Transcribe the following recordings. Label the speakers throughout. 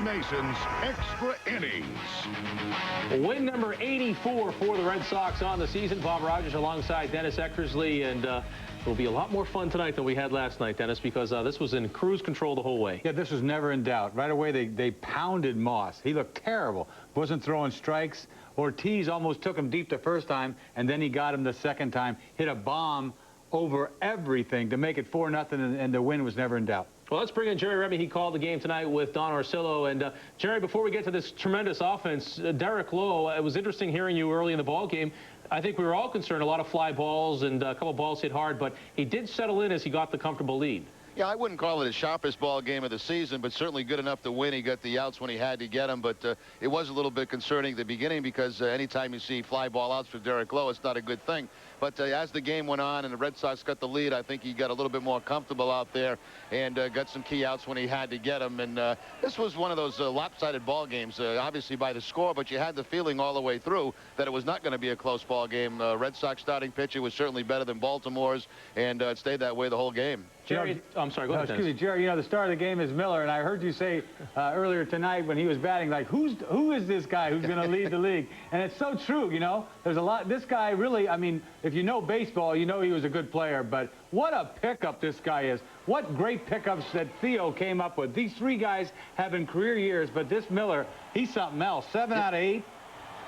Speaker 1: Mason's Extra Innings.
Speaker 2: Win number 84 for the Red Sox on the season. Bob Rogers alongside Dennis Eckersley, and it'll be a lot more fun tonight than we had last night, Dennis, because this was in cruise control the whole way.
Speaker 3: Yeah, this was never in doubt. Right away, they pounded Moss. He looked terrible. Wasn't throwing strikes. Ortiz almost took him deep the first time, and then he got him the second time. Hit a bomb over everything to make it 4-0, and the win was never in doubt.
Speaker 2: Well, let's bring in Jerry Remy. He called the game tonight with Don Orsillo. And, Jerry, before we get to this tremendous offense, Derek Lowe, it was interesting hearing you early in the ball game. I think we were all concerned, a lot of fly balls and a couple of balls hit hard, but he did settle in as he got the comfortable lead.
Speaker 4: Yeah, I wouldn't call it the sharpest ball game of the season, but certainly good enough to win. He got the outs when he had to get them, but it was a little bit concerning at the beginning because anytime you see fly ball outs for Derek Lowe, it's not a good thing. But as the game went on and the Red Sox got the lead, I think he got a little bit more comfortable out there and got some key outs when he had to get them. And this was one of those lopsided ball games, obviously by the score, but you had the feeling all the way through that it was not going to be a close ball game. Red Sox starting pitcher was certainly better than Baltimore's, and it stayed that way the whole game.
Speaker 2: Jerry, I'm sorry, go ahead.
Speaker 3: Excuse me, Jerry, you know, the star of the game is Miller, and I heard you say earlier tonight when he was batting, like, who is this guy who's going to lead the league? And it's so true, you know. There's a lot. This guy really, I mean, if you know baseball, you know he was a good player, but what a pickup this guy is. What great pickups that Theo came up with. These three guys have been career years, but this Miller, he's something else. 7 out of 8.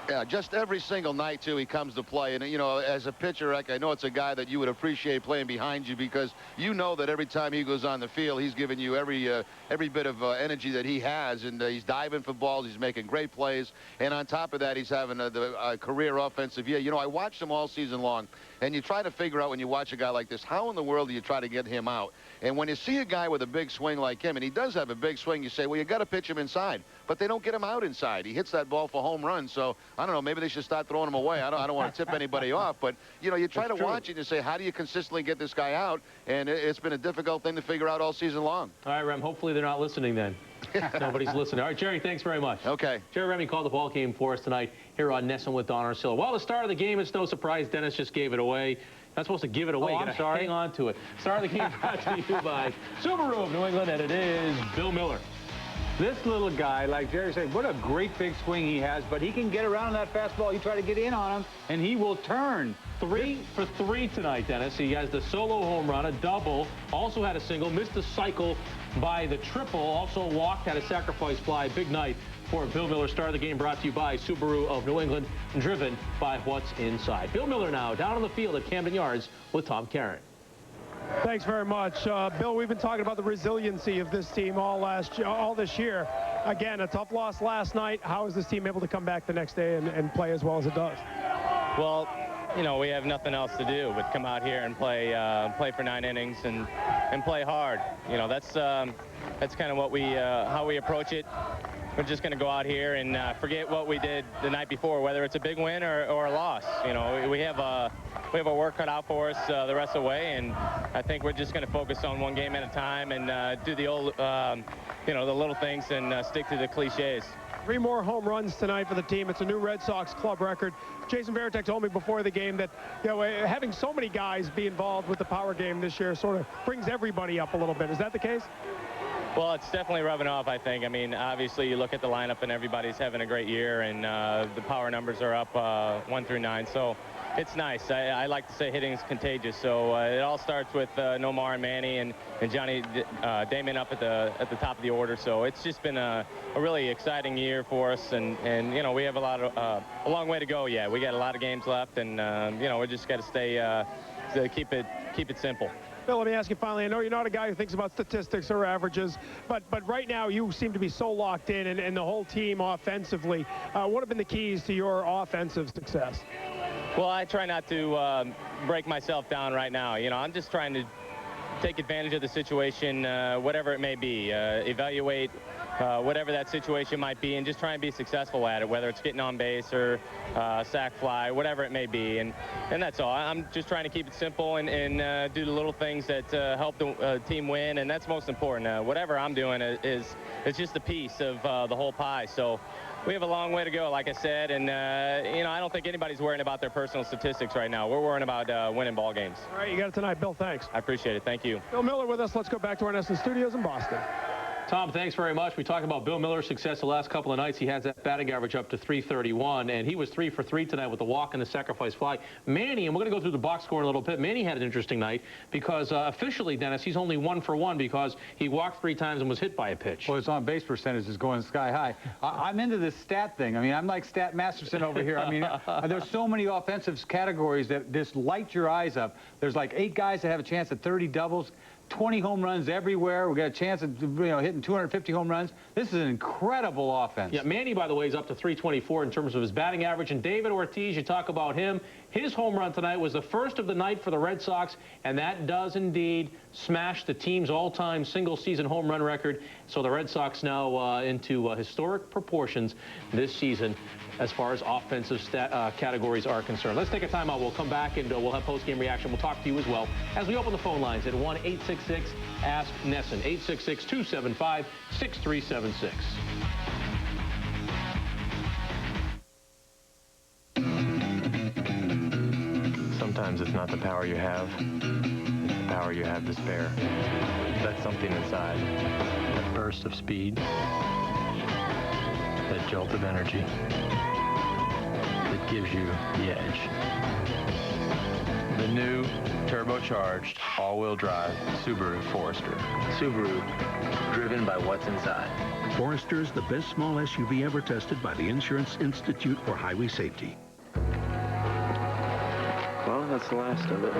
Speaker 4: Yeah, just every single night, too, he comes to play. And, you know, as a pitcher, I know it's a guy that you would appreciate playing behind you because you know that every time he goes on the field, he's giving you every bit of energy that he has. And he's diving for balls. He's making great plays. And on top of that, he's having a career offensive year. You know, I watched him all season long. And you try to figure out when you watch a guy like this, how in the world do you try to get him out? And when you see a guy with a big swing like him, and he does have a big swing, you say, well, you got to pitch him inside. But they don't get him out inside. He hits that ball for home runs. So, I don't know, maybe they should start throwing him away. I don't want to tip anybody off. But, you know, you try to watch it and you say, how do you consistently get this guy out? And it's been a difficult thing to figure out all season long.
Speaker 2: All right, Rem, hopefully they're not listening then. Nobody's listening. All right, Jerry, thanks very much.
Speaker 4: Okay.
Speaker 2: Jerry Remy called the ball game for us tonight here on Nesson with Don Orsillo. Well, the start of the game, it's no surprise Dennis just gave it away. Not supposed to give it away.
Speaker 3: Oh, I'm sorry.
Speaker 2: Hang on to it. Start of the game brought to you by Subaru of New England, and it is Bill Miller.
Speaker 3: This little guy, like Jerry said, what a great big swing he has, but he can get around that fastball. You try to get in on him, and he will turn.
Speaker 2: 3 for 3 tonight, Dennis. He has the solo home run, a double, also had a single, missed a cycle by the triple, also walked, had a sacrifice fly. Big night for Bill Miller. Star of the game brought to you by Subaru of New England, driven by what's inside. Bill Miller now down on the field at Camden Yards with Tom Caron.
Speaker 5: Thanks very much. Bill, we've been talking about the resiliency of this team all this year. Again, a tough loss last night. How is this team able to come back the next day and play as well as it does?
Speaker 6: Well, you know, we have nothing else to do but come out here and play for 9 innings and play hard. You know, that's kind of what how we approach it. We're just going to go out here and forget what we did the night before, whether it's a big win or a loss. You know, we have a work cut out for us the rest of the way, and I think we're just going to focus on one game at a time and do the old, you know, the little things and stick to the cliches.
Speaker 5: 3 more home runs tonight for the team. It's a new Red Sox club record. Jason Varitek told me before the game that, you know, having so many guys be involved with the power game this year sort of brings everybody up a little bit. Is that the case?
Speaker 6: Well, it's definitely rubbing off, I think. I mean, obviously, you look at the lineup and everybody's having a great year, and the power numbers are up 1 through 9. So it's nice. I like to say hitting is contagious. So it all starts with Nomar and Manny and Johnny Damon up at the top of the order. So it's just been a really exciting year for us, and you know, we have a long way to go yet. We got a lot of games left, and you know, we just got to stay to keep it simple.
Speaker 5: Bill, let me ask you finally, I know you're not a guy who thinks about statistics or averages, but right now you seem to be so locked in, and the whole team offensively. What have been the keys to your offensive success?
Speaker 6: Well, I try not to break myself down right now. You know, I'm just trying to take advantage of the situation, whatever it may be, evaluate whatever that situation might be, and just try and be successful at it, whether it's getting on base or sac fly, whatever it may be. And that's all. I'm just trying to keep it simple and do the little things that help the team win, and that's most important. Whatever I'm doing is just a piece of the whole pie. So we have a long way to go, like I said, and you know, I don't think anybody's worrying about their personal statistics right now. We're worrying about winning ball games.
Speaker 5: All right, you got it tonight, Bill. Thanks.
Speaker 6: I appreciate it. Thank you.
Speaker 5: Bill Miller with us. Let's go back to our Nesson studios in Boston.
Speaker 2: Tom, thanks very much. We talked about Bill Miller's success the last couple of nights. He has that batting average up to 331, and he was 3 for 3 tonight with the walk and the sacrifice fly. Manny, and we're going to go through the box score in a little bit. Manny had an interesting night because officially, Dennis, he's only 1 for 1 because he walked 3 times and was hit by a pitch.
Speaker 3: Well, his on-base percentage is going sky high. I'm into this stat thing. I mean, I'm like Stat Masterson over here. I mean, there's so many offensive categories that just light your eyes up. There's like 8 guys that have a chance at 30 doubles. 20 home runs everywhere. We got a chance of hitting 250 home runs. This is an incredible offense.
Speaker 2: Yeah, Manny, by the way, is up to 324 in terms of his batting average. And David Ortiz, you talk about him. His home run tonight was the first of the night for the Red Sox, and that does indeed smash the team's all-time single-season home run record. So the Red Sox now into historic proportions this season as far as offensive categories are concerned. Let's take a timeout. We'll come back and we'll have post-game reaction. We'll talk to you as well as we open the phone lines at 1-866-ASK-NESSON, 866-275-6376.
Speaker 7: Sometimes it's not the power you have, it's the power you have to spare. That's something inside. That burst of speed, that jolt of energy, that gives you the edge. The new turbocharged all-wheel drive Subaru Forester. Subaru, driven by what's inside.
Speaker 8: Forester's the best small SUV ever tested by the Insurance Institute for Highway Safety.
Speaker 7: Well, that's the last of it.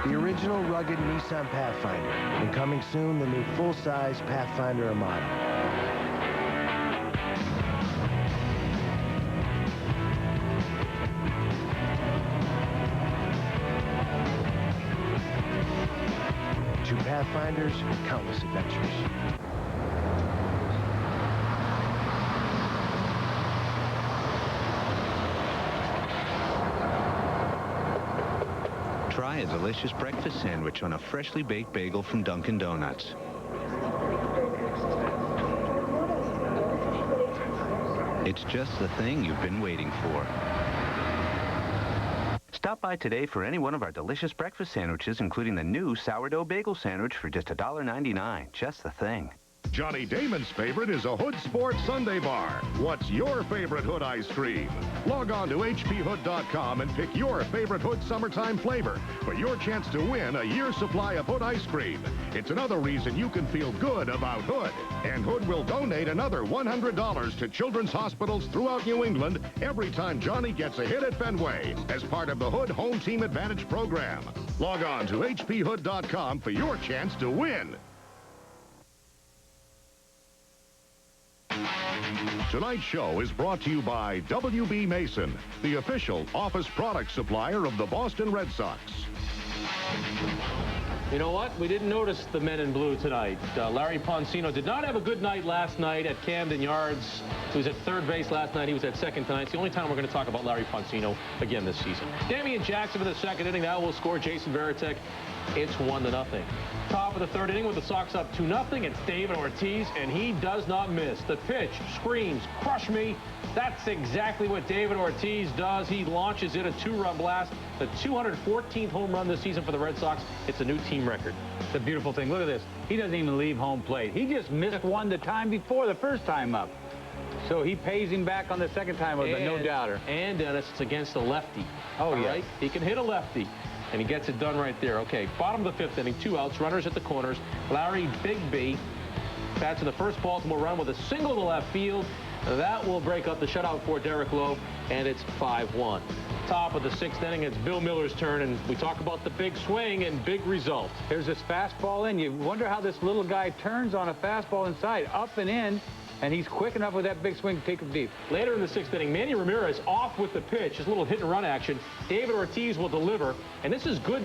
Speaker 9: The original rugged Nissan Pathfinder, and coming soon, the new full-size Pathfinder Armada. Two Pathfinders, countless adventures.
Speaker 10: Try a delicious breakfast sandwich on a freshly baked bagel from Dunkin' Donuts. It's just the thing you've been waiting for. Stop by today for any one of our delicious breakfast sandwiches, including the new sourdough bagel sandwich for just $1.99. Just the thing.
Speaker 1: Johnny Damon's favorite is a Hood Sports Sundae Bar. What's your favorite Hood ice cream? Log on to hphood.com and pick your favorite Hood summertime flavor for your chance to win a year's supply of Hood ice cream. It's another reason you can feel good about Hood. And Hood will donate another $100 to children's hospitals throughout New England every time Johnny gets a hit at Fenway as part of the Hood Home Team Advantage program. Log on to hphood.com for your chance to win. Tonight's show is brought to you by W.B. Mason, the official office product supplier of the Boston Red Sox.
Speaker 2: You know what? We didn't notice the men in blue tonight. Larry Poncino did not have a good night last night at Camden Yards. He was at third base last night. He was at second tonight. It's the only time we're going to talk about Larry Poncino again this season. Damian Jackson in the second inning. Now will score Jason Varitek. It's 1-0. Top of the third inning with the Sox up 2-0. It's David Ortiz, and he does not miss. The pitch screams, "Crush me." That's exactly what David Ortiz does. He launches in a 2-run blast, the 214th home run this season for the Red Sox. It's a new team record.
Speaker 3: It's a beautiful thing. Look at this. He doesn't even leave home plate. He just missed one the time before, the first time up. So he pays him back on the second time with a no-doubter.
Speaker 2: And, Dennis, it's against a lefty.
Speaker 3: Oh, yeah.
Speaker 2: Right? He can hit a lefty. And he gets it done right there. Okay, bottom of the fifth inning, 2 outs, runners at the corners. Larry Big B bats in the first Baltimore run with a single to left field. That will break up the shutout for Derek Lowe, and it's 5-1. Top of the sixth inning, it's Bill Miller's turn, and we talk about the big swing and big result.
Speaker 3: Here's this fastball in. You wonder how this little guy turns on a fastball inside, up and in. And he's quick enough with that big swing to take him deep.
Speaker 2: Later in the sixth inning, Manny Ramirez off with the pitch. His little hit-and-run action. David Ortiz will deliver. And this is good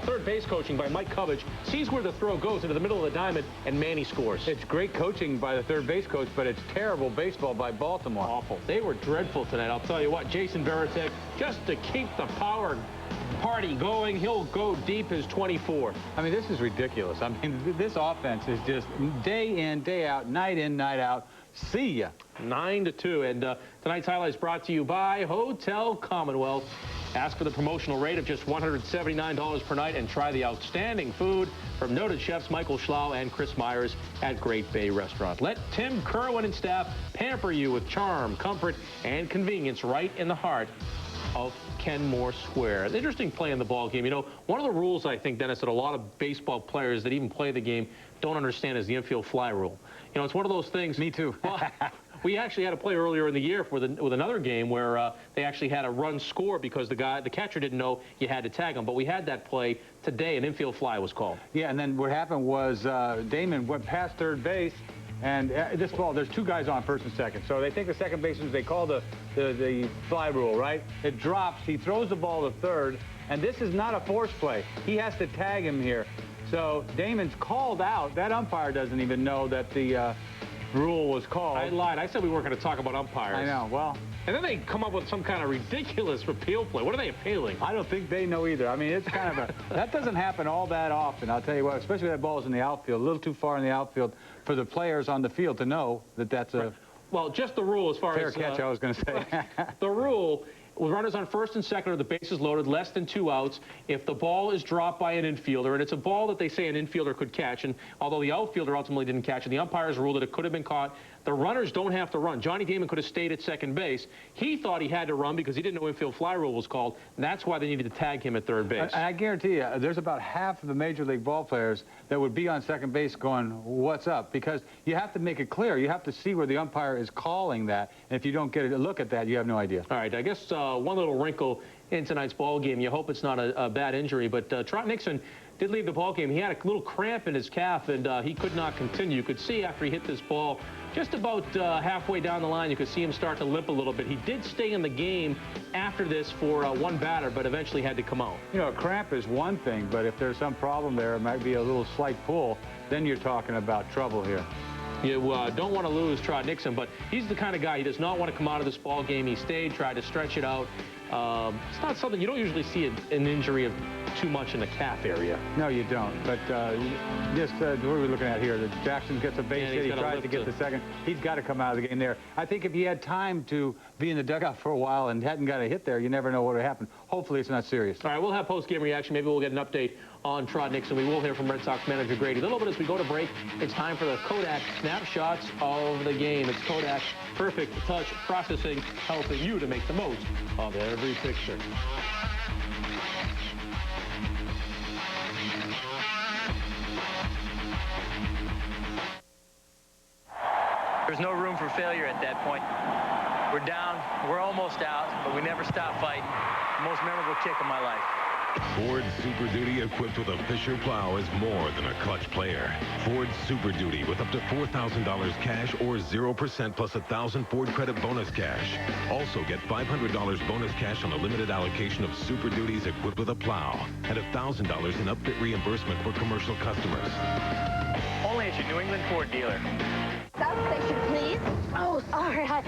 Speaker 2: third base coaching by Mike Covich. Sees where the throw goes into the middle of the diamond, and Manny scores.
Speaker 3: It's great coaching by the third base coach, but it's terrible baseball by Baltimore.
Speaker 2: Awful. They were dreadful tonight. I'll tell you what, Jason Varitek, just to keep the power party going, he'll go deep as 24.
Speaker 3: I mean, this is ridiculous. I mean, this offense is just day in, day out, night in, night out. See ya.
Speaker 2: 9-2. And tonight's highlights brought to you by Hotel Commonwealth. Ask for the promotional rate of just $179 per night and try the outstanding food from noted chefs Michael Schlau and Chris Myers at Great Bay Restaurant. Let Tim Kerwin and staff pamper you with charm, comfort, and convenience right in the heart of Kenmore Square. It's interesting playing the ball game. You know, one of the rules, I think, Dennis, that a lot of baseball players that even play the game don't understand is the infield fly rule. You know, it's one of those things.
Speaker 3: Me too.
Speaker 2: Well, we actually had a play earlier in the year with another game where they actually had a run score because the catcher didn't know you had to tag him. But we had that play today. An infield fly was called.
Speaker 3: Yeah, and then what happened was Damon went past third base. And this ball, there's two guys on first and second. So they take the second baseman, they call the fly rule, right? It drops, he throws the ball to third, and this is not a force play. He has to tag him here. So Damon's called out. That umpire doesn't even know that the rule was called.
Speaker 2: I lied. I said we weren't going to talk about umpires.
Speaker 3: I know, well.
Speaker 2: And then they come up with some kind of ridiculous appeal play. What are they appealing?
Speaker 3: I don't think they know either. I mean, it's kind of that doesn't happen all that often. I'll tell you what, especially that ball's in the outfield, a little too far in the outfield for the players on the field to know that that's a
Speaker 2: well, just the rule as far
Speaker 3: fair
Speaker 2: as
Speaker 3: catch, I was going to say.
Speaker 2: The rule, with runners on first and second or the bases loaded, less than 2 outs, if the ball is dropped by an infielder, and it's a ball that they say an infielder could catch, and although the outfielder ultimately didn't catch it, the umpires ruled that it could have been caught. The runners don't have to run. Johnny Damon could have stayed at second base. He thought he had to run because he didn't know infield fly rule was called. And that's why they needed to tag him at third base.
Speaker 3: And I guarantee you, there's about half of the Major League ball players that would be on second base going, what's up? Because you have to make it clear. You have to see where the umpire is calling that. And if you don't get a look at that, you have no idea.
Speaker 2: All right, I guess one little wrinkle in tonight's ball game. You hope it's not a bad injury, but Trot Nixon did leave the ball game. He had a little cramp in his calf, and he could not continue. You could see after he hit this ball, just about halfway down the line, you could see him start to limp a little bit. He did stay in the game after this for one batter, but eventually had to come out.
Speaker 3: You know, a cramp is one thing, but if there's some problem there, it might be a little slight pull, then you're talking about trouble here.
Speaker 2: You don't want to lose Trot Nixon, but he's the kind of guy, he does not want to come out of this ball game. He stayed, tried to stretch it out. It's not something, you don't usually see an injury of too much in the calf area.
Speaker 3: No, you don't. But just what are we looking at here? Jackson gets a base hit. He tries to get the second. He's got to come out of the game there. I think if he had time to be in the dugout for a while and hadn't got a hit there, you never know what would happen. Hopefully it's not serious.
Speaker 2: All right, we'll have post-game reaction. Maybe we'll get an update on Trot Nixon. We will hear from Red Sox manager Grady. A little bit as we go to break. It's time for the Kodak snapshots of the game. It's Kodak Perfect Touch Processing, helping you to make the most of every picture.
Speaker 7: There's no room for failure at that point. We're down, we're almost out, but we never stop fighting. The most memorable kick of my life.
Speaker 11: Ford Super Duty equipped with a Fisher plow is more than a clutch player. Ford Super Duty with up to $4,000 cash or 0% plus $1,000 Ford credit bonus cash. Also get $500 bonus cash on a limited allocation of Super Duties equipped with a plow and $1,000 in upfit reimbursement for commercial customers.
Speaker 7: Only at your New England Ford dealer.
Speaker 12: South Station, please. Oh, sorry. Hi,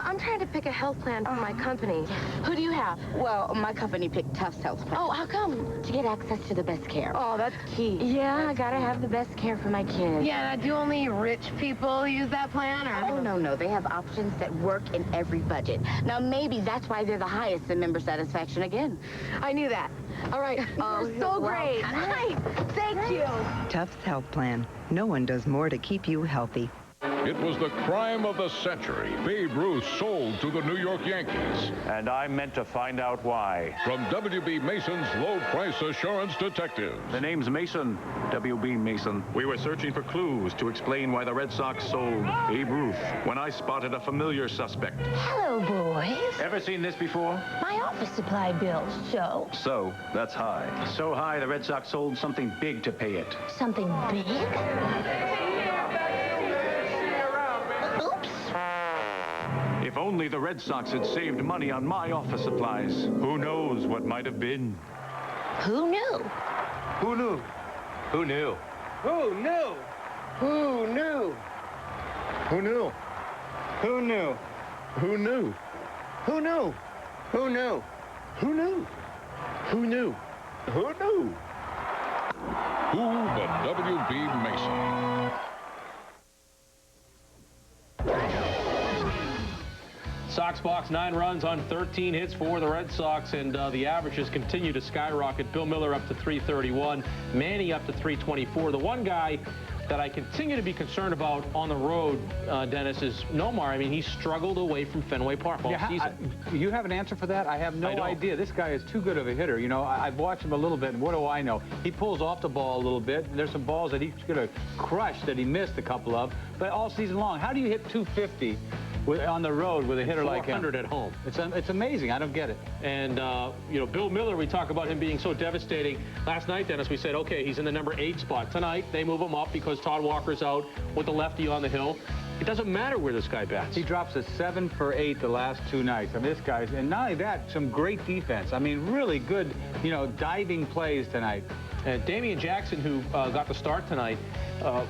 Speaker 12: I'm trying to pick a health plan for my company. Who do you have?
Speaker 13: Well, my company picked Tufts Health Plan.
Speaker 12: Oh, how come?
Speaker 13: To get access to the best care.
Speaker 12: Oh, that's key.
Speaker 13: Yeah, I gotta have the best care for my kids.
Speaker 12: Yeah, do only rich people use that plan, or?
Speaker 13: Oh, no. They have options that work in every budget. Now, maybe that's why they're the highest in member satisfaction again.
Speaker 12: I knew that. All right. You're so great. Hi. Thank you.
Speaker 14: Tufts Health Plan. No one does more to keep you healthy.
Speaker 15: It was the crime of the century. Babe Ruth sold to the New York Yankees.
Speaker 16: And I meant to find out why.
Speaker 15: From W.B. Mason's low-price assurance detectives.
Speaker 16: The name's Mason, W.B. Mason.
Speaker 17: We were searching for clues to explain why the Red Sox sold Babe Ruth when I spotted a familiar suspect.
Speaker 18: Hello, boys.
Speaker 17: Ever seen this before?
Speaker 18: My office supply bills, so?
Speaker 17: So, that's high. So high, the Red Sox sold something big to pay it.
Speaker 18: Something big?
Speaker 17: If only the Red Sox had saved money on my office supplies. Who knows what might have been?
Speaker 18: Who knew?
Speaker 17: Who knew?
Speaker 16: Who knew?
Speaker 3: Who knew?
Speaker 4: Who knew? Who knew?
Speaker 3: Who knew?
Speaker 4: Who knew? Who knew? Who knew? Who knew? Who knew? Who knew?
Speaker 15: Who but W.B. Mason?
Speaker 2: Sox Sox box, 9 runs on 13 hits for the Red Sox, and the averages continue to skyrocket. Bill Miller up to 331, Manny up to 324. The one guy that I continue to be concerned about on the road, Dennis, is Nomar. I mean, he struggled away from Fenway Park all season.
Speaker 3: You have an answer for that? I have no idea. This guy is too good of a hitter. You know, I've watched him a little bit, and what do I know? He pulls off the ball a little bit. There's some balls that he's going to crush that he missed a couple of, but all season long, how do you hit 250 on the road with a hitter like him?
Speaker 2: 400 at home.
Speaker 3: It's amazing. I don't get it.
Speaker 2: And, you know, Bill Miller, we talk about him being so devastating. Last night, Dennis, we said, okay, he's in the number 8 spot. Tonight, they move him up because Todd Walker's out with the lefty on the hill. It doesn't matter where this guy bats.
Speaker 3: He drops a 7 for 8 the last 2 nights. I mean, this guy's, and not only that, some great defense. I mean, really good, you know, diving plays tonight.
Speaker 2: And Damian Jackson, who got the start tonight,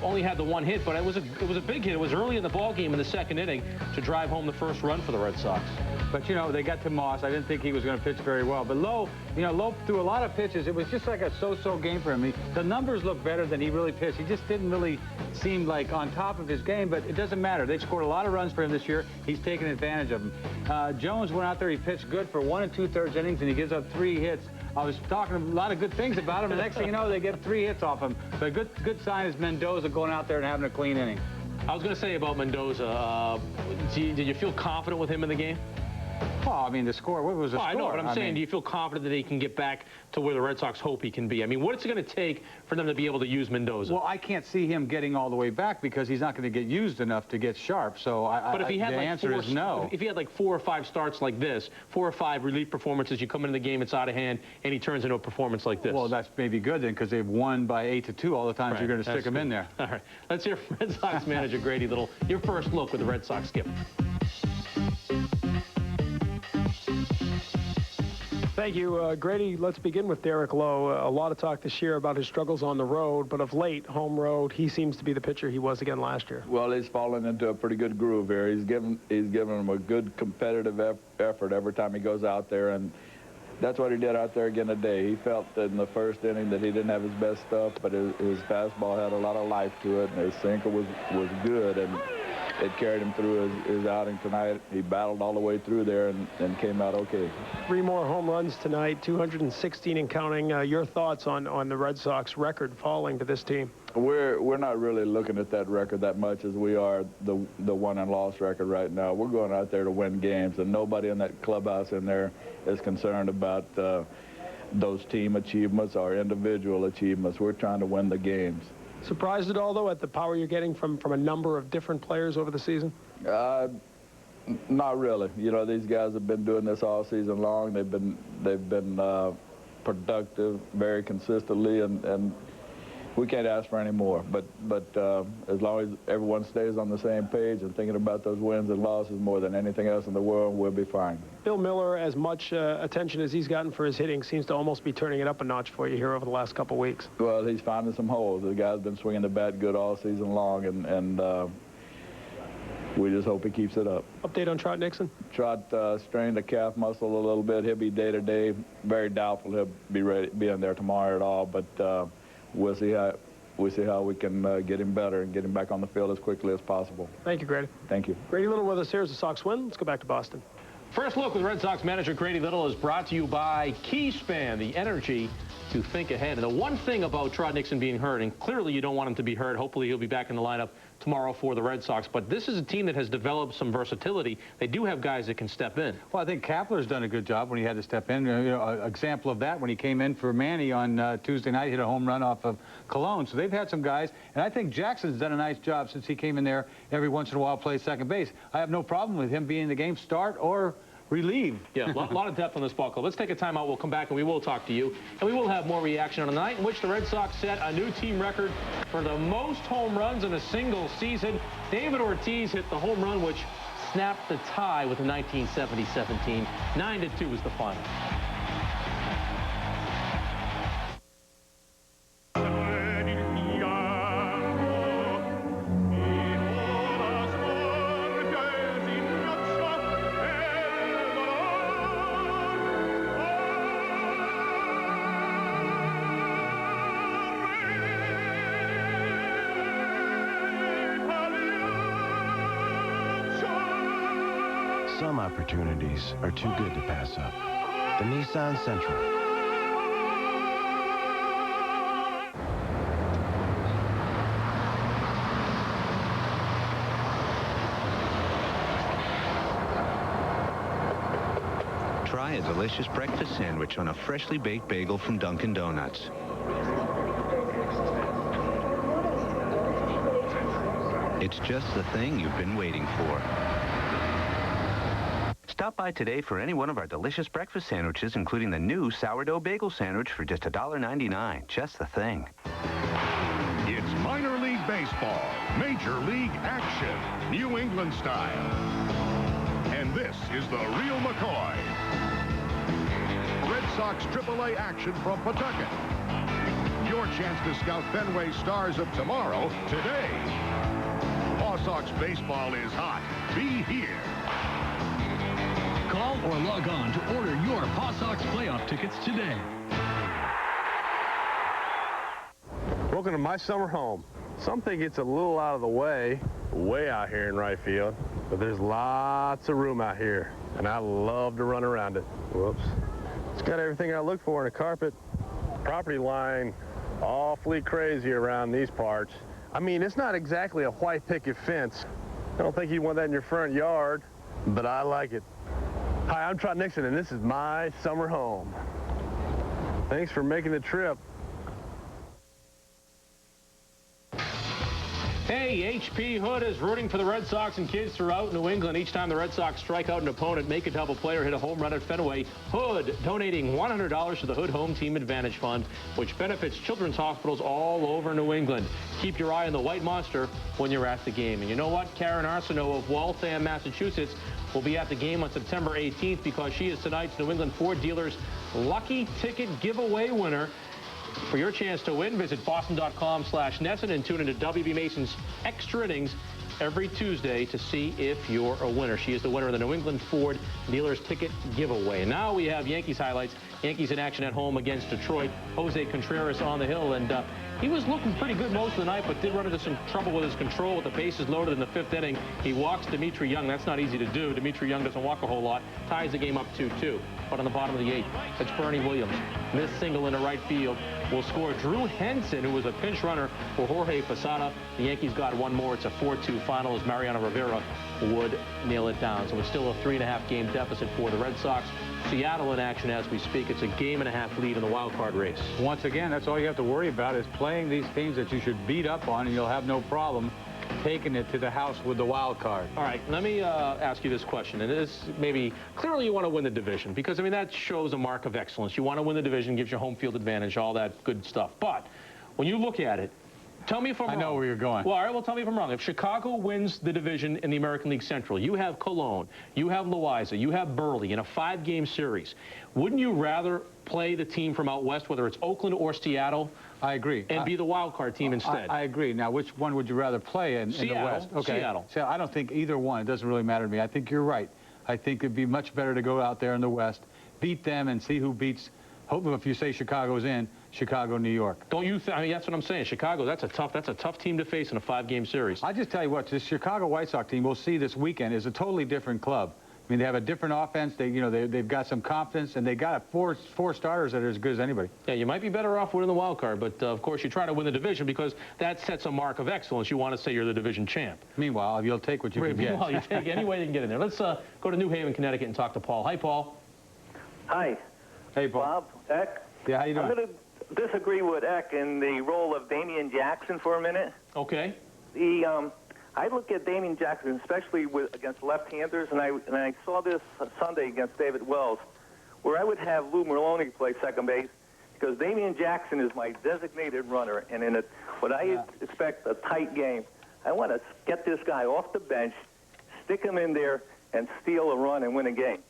Speaker 2: only had the 1 hit, but it was a big hit. It was early in the ball game in the 2nd inning to drive home the first run for the Red Sox.
Speaker 3: But, you know, they got to Moss. I didn't think he was going to pitch very well. But Lowe, you know, Lowe threw a lot of pitches. It was just like a so-so game for him. The numbers look better than he really pitched. He just didn't really seem like on top of his game, but it doesn't matter. They've scored a lot of runs for him this year. He's taken advantage of them. Jones went out there. He pitched good for 1 2/3 innings, and he gives up 3 hits. I was talking a lot of good things about him. The next thing you know, they get 3 hits off him. But a good sign is Mendoza going out there and having a clean inning.
Speaker 2: I was going to say about Mendoza, did you feel confident with him in the game?
Speaker 3: Well, I mean, the score, what was the score?
Speaker 2: I know, but I'm saying, do you feel confident that he can get back to where the Red Sox hope he can be? I mean, what's it going to take for them to be able to use Mendoza?
Speaker 3: Well, I can't see him getting all the way back because he's not going to get used enough to get sharp. So
Speaker 2: but if he had
Speaker 3: the
Speaker 2: like
Speaker 3: answer is no.
Speaker 2: If he had like 4 or 5 starts like this, 4 or 5 relief performances, you come into the game, it's out of hand, and he turns into a performance like this.
Speaker 3: Well, that's maybe good then because they've won by 8-2 all the times you're going to stick him in there.
Speaker 2: All right. Let's hear from Red Sox manager Grady Little. Your first look with the Red Sox skip.
Speaker 5: Thank you, Grady. Let's begin with Derek Lowe. A lot of talk this year about his struggles on the road, but of late, home road, he seems to be the pitcher he was again last year.
Speaker 19: Well, he's fallen into a pretty good groove here. He's given him a good competitive effort every time he goes out there, and that's what he did out there again today. He felt that in the first inning that he didn't have his best stuff, but his fastball had a lot of life to it, and his sinker was good, and it carried him through his outing tonight. He battled all the way through there and came out okay.
Speaker 5: 3 more home runs tonight, 216 and counting. Your thoughts on the Red Sox record falling to this team?
Speaker 19: We're not really looking at that record that much as we are the won and loss record right now. We're going out there to win games, and nobody in that clubhouse in there is concerned about those team achievements or individual achievements. We're trying to win the games.
Speaker 5: Surprised at all, though, at the power you're getting from a number of different players over the season?
Speaker 19: Not really. You know, these guys have been doing this all season long. They've been productive very consistently, and we can't ask for any more. But as long as everyone stays on the same page and thinking about those wins and losses more than anything else in the world, we'll be fine.
Speaker 5: Bill Miller, as much attention as he's gotten for his hitting, seems to almost be turning it up a notch for you here over the last couple weeks.
Speaker 19: Well, he's finding some holes. The guy's been swinging the bat good all season long, and we just hope he keeps it up.
Speaker 5: Update on Trot Nixon?
Speaker 19: Trot strained the calf muscle a little bit. He'll be day-to-day. Very doubtful he'll be in there tomorrow at all, but we'll see how we can get him better and get him back on the field as quickly as possible.
Speaker 5: Thank you, Grady.
Speaker 19: Thank you.
Speaker 5: Grady Little with us here as the Sox win. Let's go back to Boston.
Speaker 2: First look with Red Sox manager Grady Little is brought to you by Keyspan, the energy to think ahead. And the one thing about Trot Nixon being hurt, and clearly you don't want him to be hurt, hopefully he'll be back in the lineup tomorrow for the Red Sox, but this is a team that has developed some versatility. They do have guys that can step in.
Speaker 3: Well, I think Kapler's done a good job when he had to step in. You know, an example of that when he came in for Manny on Tuesday night, hit a home run off of Cologne. So they've had some guys, and I think Jackson's done a nice job since he came in there every once in a while, plays second base. I have no problem with him being in the game, start or relieve.
Speaker 2: Yeah, a lot of depth on this ball club. Let's take a timeout. We'll come back and we will talk to you. And we will have more reaction on a night in which the Red Sox set a new team record for the most home runs in a single season. David Ortiz hit the home run which snapped the tie with the 1970-17. 9-2 was the final.
Speaker 9: Some opportunities are too good to pass up. The Nissan Sentra.
Speaker 10: Try a delicious breakfast sandwich on a freshly baked bagel from Dunkin' Donuts. It's just the thing you've been waiting for. Stop by today for any one of our delicious breakfast sandwiches, including the new sourdough bagel sandwich for just $1.99. Just the thing.
Speaker 1: It's minor league baseball, major league action, New England style. And this is the real McCoy. Red Sox AAA action from Pawtucket. Your chance to scout Fenway's stars of tomorrow today. Paw Sox baseball is hot. Be here.
Speaker 20: Call or log on to order your Paw Sox playoff tickets today.
Speaker 21: Welcome to my summer home. Some think it's a little out of the way out here in right field, but there's lots of room out here, and I love to run around it. Whoops. It's got everything I look for in a carpet. Property line awfully crazy around these parts. I mean, it's not exactly a white picket fence. I don't think you'd want that in your front yard, but I like it. Hi, I'm Trot Nixon, and this is my summer home. Thanks for making the trip.
Speaker 2: Hey, H.P. Hood is rooting for the Red Sox and kids throughout New England. Each time the Red Sox strike out an opponent, make a double play, or hit a home run at Fenway, Hood donating $100 to the Hood Home Team Advantage Fund, which benefits children's hospitals all over New England. Keep your eye on the White Monster when you're at the game. And you know what? Karen Arsenault of Waltham, Massachusetts, will be at the game on September 18th because she is tonight's New England Ford Dealers Lucky Ticket Giveaway winner. For your chance to win, visit boston.com/Nesson and tune into W.B. Mason's Extra Innings every Tuesday to see if you're a winner. She is the winner of the New England Ford Dealers Ticket Giveaway. Now we have Yankees highlights. Yankees in action at home against Detroit. Jose Contreras on the hill, and he was looking pretty good most of the night, but did run into some trouble with his control with the bases loaded in the 5th inning. He walks Dimitri Young. That's not easy to do. Dimitri Young doesn't walk a whole lot. Ties the game up 2-2. But on the bottom of the 8th, it's Bernie Williams. Missed single into right field will score Drew Henson, who was a pinch runner for Jorge Posada. The Yankees got one more. It's a 4-2 final as Mariano Rivera would nail it down. So it's still a 3.5 game deficit for the Red Sox. Seattle in action as we speak. It's a 1.5 game lead in the wild card race.
Speaker 3: Once again, that's all you have to worry about is playing these teams that you should beat up on, and you'll have no problem taking it to the house with the wild card.
Speaker 2: All right, let me ask you this question. And this maybe, clearly you want to win the division because, I mean, that shows a mark of excellence. You want to win the division, gives you home field advantage, all that good stuff. But when you look at it, tell me if I'm wrong.
Speaker 3: I know where you're going.
Speaker 2: Well, all right, well, tell me if I'm wrong. If Chicago wins the division in the American League Central, you have Cologne, you have Loaiza, you have Burley in a 5-game series. Wouldn't you rather play the team from out west, whether it's Oakland or Seattle?
Speaker 3: I agree.
Speaker 2: And be the wild card team instead?
Speaker 3: I agree. Now, which one would you rather play in the West? Okay.
Speaker 2: Seattle.
Speaker 3: So I don't think either one. It doesn't really matter to me. I think you're right. I think it'd be much better to go out there in the West, beat them, and see who beats. Hopefully, if you say Chicago's in, Chicago, New York.
Speaker 2: Don't you? I mean, that's what I'm saying. Chicago. That's a tough team to face in a 5-game series.
Speaker 3: I just tell you what, this Chicago White Sox team we'll see this weekend is a totally different club. I mean, they have a different offense. They've got some confidence, and they got four starters that are as good as anybody. Yeah, you might be better off winning the wild card, but of course you try to win the division because that sets a mark of excellence. You want to say you're the division champ. Meanwhile, you'll take what you can get.
Speaker 2: Meanwhile, you take any way you can get in there. Let's go to New Haven, Connecticut, and talk to Paul. Hi, Paul.
Speaker 22: Hi.
Speaker 3: Hey, Paul.
Speaker 22: Bob, Eck.
Speaker 3: Yeah, how you doing?
Speaker 22: I'm going to disagree with Eck in the role of Damian Jackson for a minute.
Speaker 2: Okay.
Speaker 22: I look at Damian Jackson, especially against left-handers, and I saw this Sunday against David Wells, where I would have Lou Merlone play second base because Damian Jackson is my designated runner, and in what I expect a tight game, I want to get this guy off the bench, stick him in there, and steal a run and win a game.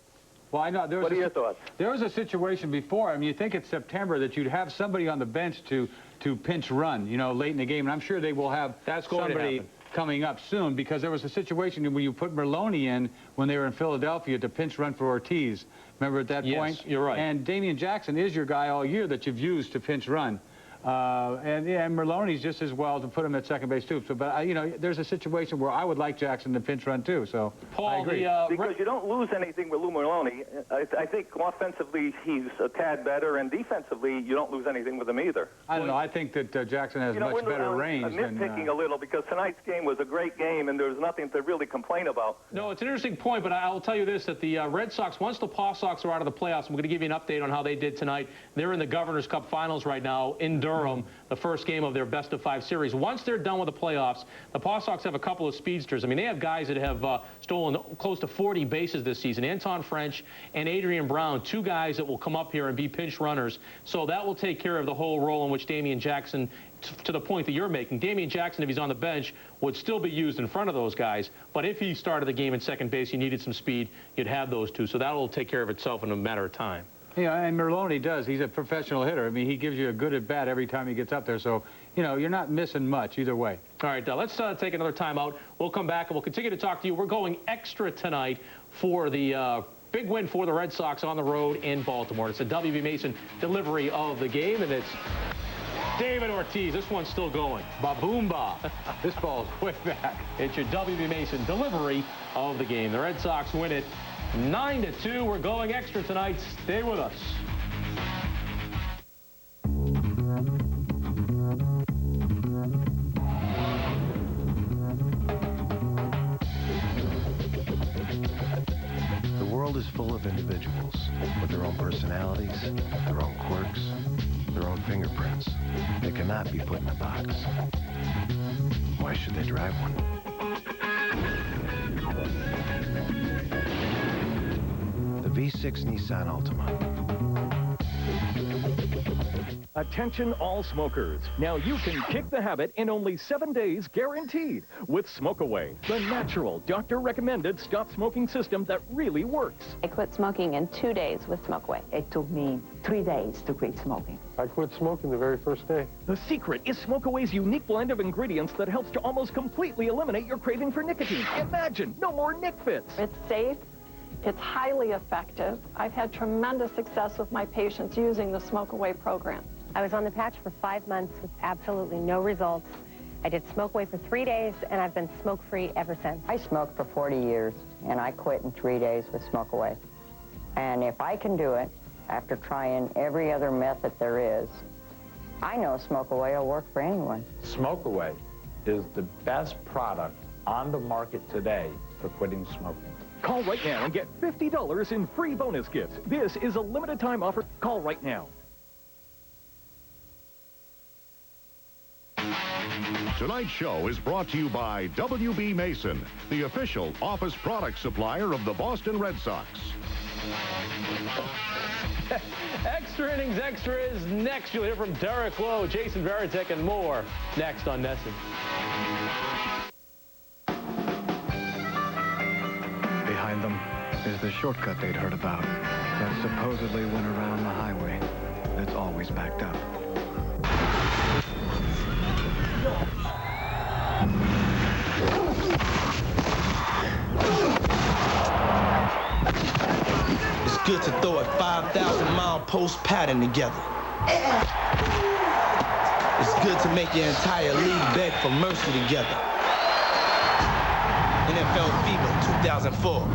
Speaker 3: Well, I know.
Speaker 22: What are your thoughts?
Speaker 3: There was a situation before. I mean, you think it's September that you'd have somebody on the bench to pinch run, late in the game, and I'm sure they will have somebody coming up soon because there was a situation when you put Merlone in when they were in Philadelphia to pinch run for Ortiz. Remember at that point?
Speaker 2: Yes, you're right.
Speaker 3: And Damian Jackson is your guy all year that you've used to pinch run. And Merloni's just as well to put him at second base too. So, but you know, there's a situation where I would like Jackson to pinch run too. So
Speaker 2: Paul,
Speaker 3: I agree.
Speaker 22: Because you don't lose anything with Lou Merloni. I think offensively he's a tad better, and defensively you don't lose anything with him either.
Speaker 3: I don't know. I think that Jackson has much better range.
Speaker 22: I'm nitpicking a little because tonight's game was a great game, and there's nothing to really complain about.
Speaker 2: No, it's an interesting point, but I'll tell you this, that the Red Sox, once the Paw Sox are out of the playoffs, I'm going to give you an update on how they did tonight. They're in the Governor's Cup Finals right now in Durham, the first game of their best-of-5 series. Once they're done with the playoffs, the Paw Sox have a couple of speedsters. I mean, they have guys that have stolen close to 40 bases this season. Anton French and Adrian Brown, two guys that will come up here and be pinch runners. So that will take care of the whole role in which Damian Jackson, to the point that you're making, Damian Jackson, if he's on the bench, would still be used in front of those guys. But if he started the game at second base, you needed some speed, you'd have those two. So that will take care of itself in a matter of time.
Speaker 3: Yeah, and Merloni does. He's a professional hitter. I mean, he gives you a good at-bat every time he gets up there. So, you know, you're not missing much either way.
Speaker 2: All right, let's take another timeout. We'll come back and we'll continue to talk to you. We're going extra tonight for the big win for the Red Sox on the road in Baltimore. It's a W.B. Mason delivery of the game, and it's David Ortiz. This one's still going. Ba-boom-ba.
Speaker 3: This ball's way back.
Speaker 2: It's your W.B. Mason delivery of the game. The Red Sox win it 9-2. We're going extra tonight. Stay with us.
Speaker 9: The world is full of individuals with their own personalities, their own quirks, their own fingerprints. They cannot be put in a box. Why should they drive one? The V6 Nissan Altima.
Speaker 6: Attention all smokers. Now you can kick the habit in only 7 days guaranteed with Smoke Away, the natural, doctor-recommended stop smoking system that really works.
Speaker 8: I quit smoking in 2 days with Smoke Away. It took me 3 days to quit smoking.
Speaker 21: I quit smoking the very first day.
Speaker 6: The secret is Smoke Away's unique blend of ingredients that helps to almost completely eliminate your craving for nicotine. Imagine, no more Nic Fits.
Speaker 23: It's safe. It's highly effective. I've had tremendous success with my patients using the Smoke Away program.
Speaker 24: I was on the patch for 5 months with absolutely no results. I did Smoke Away for 3 days, and I've been smoke-free ever since.
Speaker 25: I smoked for 40 years, and I quit in 3 days with Smoke Away. And if I can do it, after trying every other method there is, I know Smoke Away will work for anyone.
Speaker 26: Smoke Away is the best product on the market today for quitting smoking.
Speaker 6: Call right now and get $50 in free bonus gifts. This is a limited time offer. Call right now.
Speaker 1: Tonight's show is brought to you by W.B. Mason, the official office product supplier of the Boston Red Sox.
Speaker 2: Extra innings, extra is next. You'll hear from Derek Lowe, Jason Varitek, and more next on NESN.
Speaker 27: Behind them is the shortcut they'd heard about that supposedly went around the highway that's always backed up.
Speaker 28: It's good to throw a 5,000-mile post pattern together. It's good to make your entire league beg for mercy together. NFL Fever 2004.